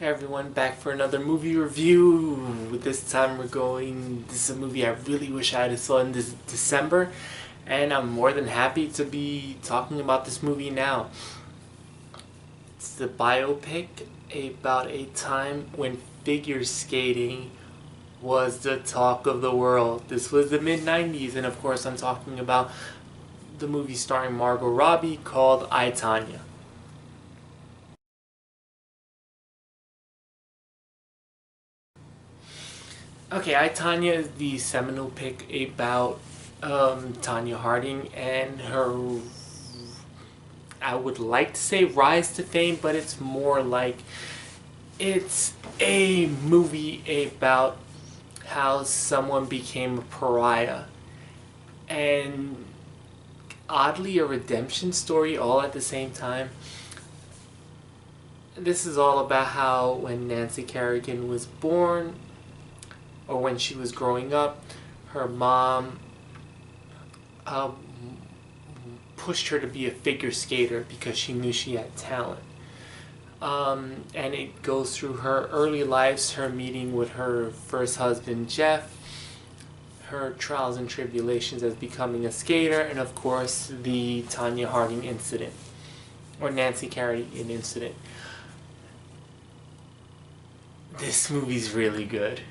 Hey everyone, back for another movie review. This time this is a movie I really wish I had saw in this December, and I'm more than happy to be talking about this movie now. It's the biopic about a time when figure skating was the talk of the world. This was the mid-90s, and of course I'm talking about the movie starring Margot Robbie called I, Tonya. Okay, I, Tonya is the seminal pick about Tonya Harding and her, I would like to say rise to fame, but it's more like it's a movie about how someone became a pariah and oddly a redemption story all at the same time. This is all about how when Nancy Kerrigan was born, or when she was growing up, her mom um, pushed her to be a figure skater because she knew she had talent. And it goes through her early lives, her meeting with her first husband, Jeff, her trials and tribulations as becoming a skater, and of course, the Tonya Harding incident, or Nancy Kerrigan incident. This movie's really good.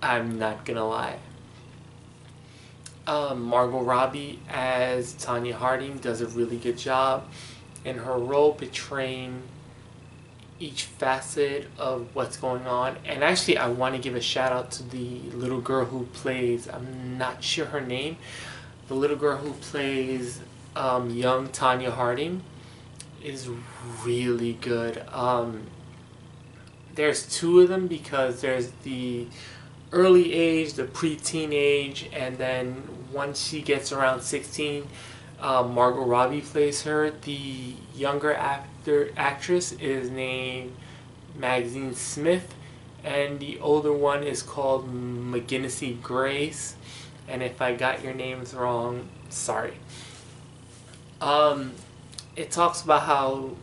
I'm not gonna lie. Margot Robbie as Tonya Harding does a really good job in her role portraying each facet of what's going on. And actually, I want to give a shout out to the little girl who plays, I'm not sure her name, the little girl who plays young Tonya Harding is really good. There's two of them because there's the early age, the preteen age, and then once she gets around 16, Margot Robbie plays her. The younger actress is named Maxine Smith, and the older one is called McGinnis Grace. And if I got your names wrong, sorry. It talks about how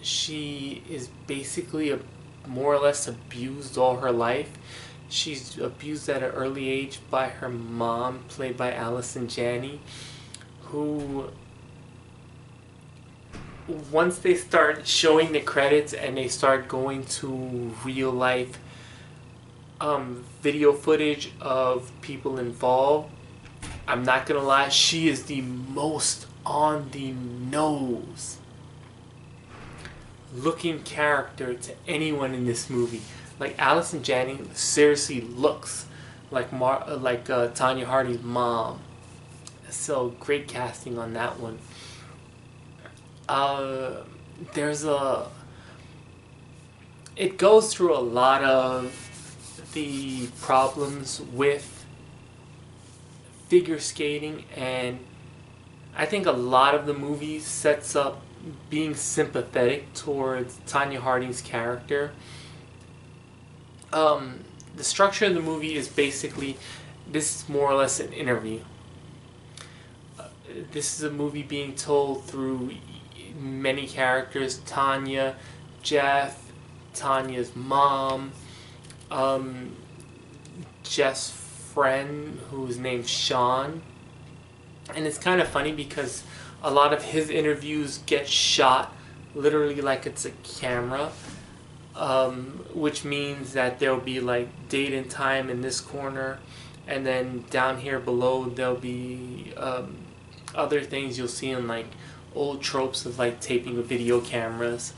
she is basically more or less abused all her life. She's abused at an early age by her mom, played by Allison Janney, who, once they start showing the credits and they start going to real life video footage of people involved, I'm not gonna lie, she is the most on the nose looking character to anyone in this movie. Like Allison Janney seriously looks like Tonya Harding's mom. So great casting on that one. There's a. It goes through a lot of the problems with figure skating, and I think a lot of the movie sets up being sympathetic towards Tonya Harding's character. The structure of the movie is basically, this is more or less an interview. This is a movie being told through many characters: Tonya, Jeff, Tanya's mom, Jeff's friend who's named Sean. And it's kind of funny because a lot of his interviews get shot literally like it's a camera. Which means that there'll be like date and time in this corner, and then down here below there'll be other things you'll see in like old tropes of like taping with video cameras.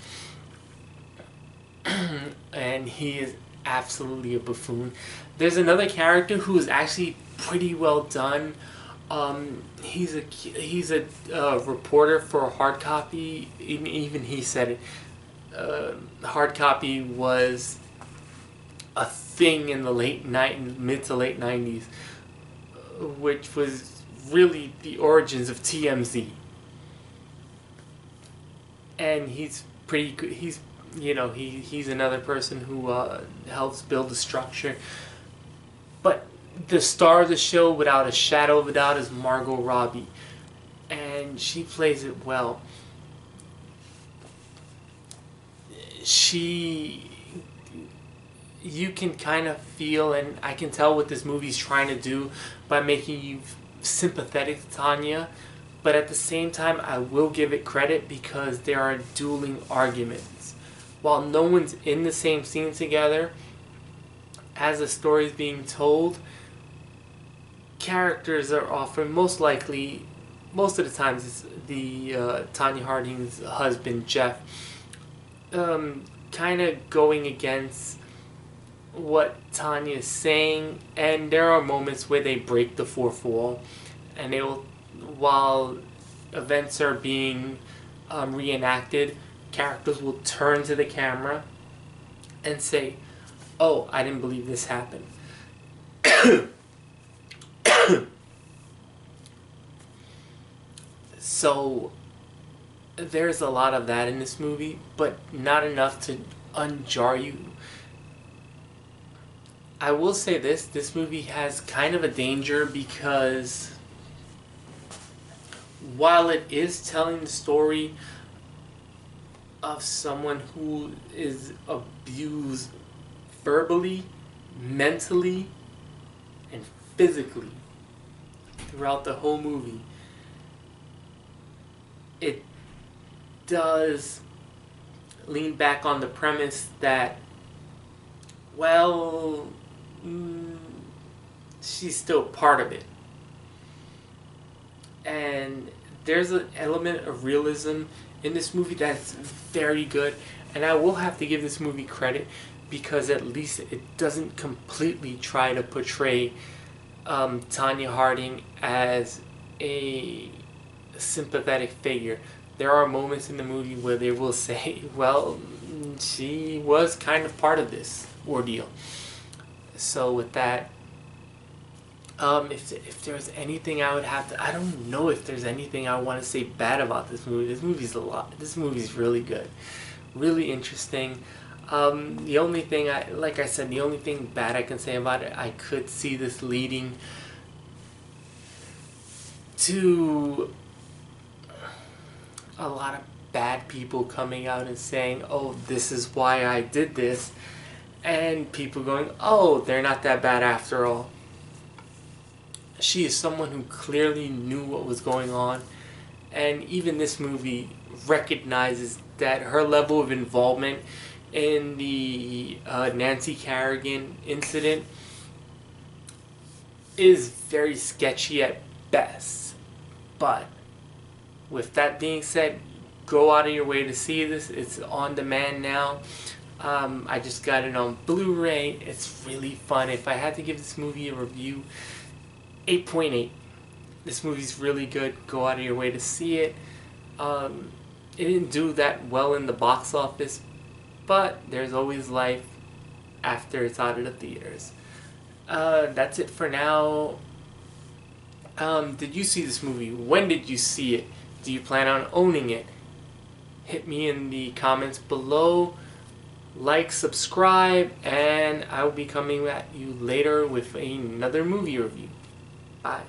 And he is absolutely a buffoon. There's another character who is actually pretty well done. He's a reporter for Hard Copy. Even he said it. Hard Copy was a thing in the mid to late 90s, which was really the origins of TMZ. And he's pretty good. He's another person who helps build the structure. But the star of the show, without a shadow of a doubt, is Margot Robbie, and she plays it well. She you can kind of feel, and I can tell what this movie's trying to do by making you sympathetic to Tonya, but at the same time, I will give it credit because there are dueling arguments. While no one's in the same scene together, as the story is being told, characters are often, most likely, most of the times, it's the Tonya Harding's husband, Jeff, kind of going against what Tonya is saying, and there are moments where they break the fourth wall, and they will, while events are being reenacted, characters will turn to the camera and say, "Oh, I didn't believe this happened." So there's a lot of that in this movie, but not enough to unjar you. I will say this movie has kind of a danger because while it is telling the story of someone who is abused verbally, mentally, and physically throughout the whole movie, it does lean back on the premise that, well, she's still part of it. And there's an element of realism in this movie that's very good, and I will have to give this movie credit because at least it doesn't completely try to portray Tonya Harding as a sympathetic figure. There are moments in the movie where they will say, well, she was kind of part of this ordeal. So with that, if there's anything I would have to, I don't know if there's anything I want to say bad about this movie. This movie's a lot. This movie's really good, really interesting. The only thing like I said, the only thing bad I can say about it, I could see this leading to a lot of bad people coming out and saying, "Oh, this is why I did this," and people going, "Oh, they're not that bad after all." She is someone who clearly knew what was going on, and even this movie recognizes that her level of involvement in the Nancy Kerrigan incident is very sketchy at best. But with that being said, go out of your way to see this. It's on demand now. I just got it on Blu-ray. It's really fun. If I had to give this movie a review, 8.8. This movie's really good. Go out of your way to see it. It didn't do that well in the box office, but there's always life after it's out of the theaters. That's it for now. Did you see this movie? When did you see it? Do you plan on owning it? Hit me in the comments below. Like, subscribe, and I will be coming at you later with another movie review. Bye.